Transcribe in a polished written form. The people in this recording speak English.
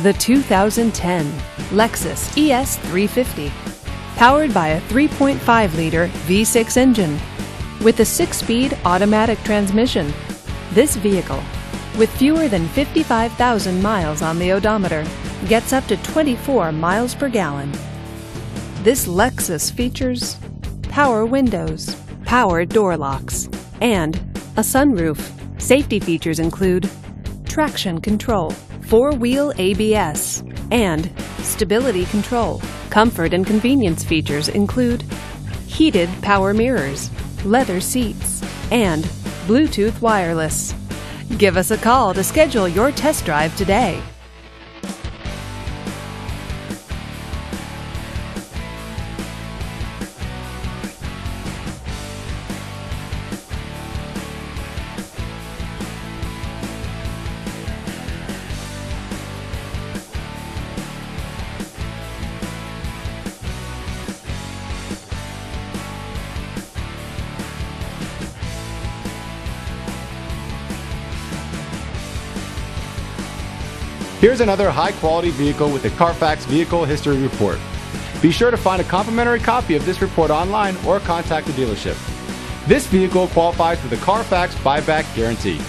The 2010 Lexus ES350. Powered by a 3.5-liter V6 engine with a 6-speed automatic transmission. This vehicle, with fewer than 55,000 miles on the odometer, gets up to 24 miles per gallon. This Lexus features power windows, power door locks, and a sunroof. Safety features include traction control, 4-wheel ABS, and stability control. Comfort and convenience features include heated power mirrors, leather seats, and Bluetooth wireless. Give us a call to schedule your test drive today. Here's another high-quality vehicle with a Carfax Vehicle History Report. Be sure to find a complimentary copy of this report online or contact the dealership. This vehicle qualifies for the Carfax Buyback Guarantee.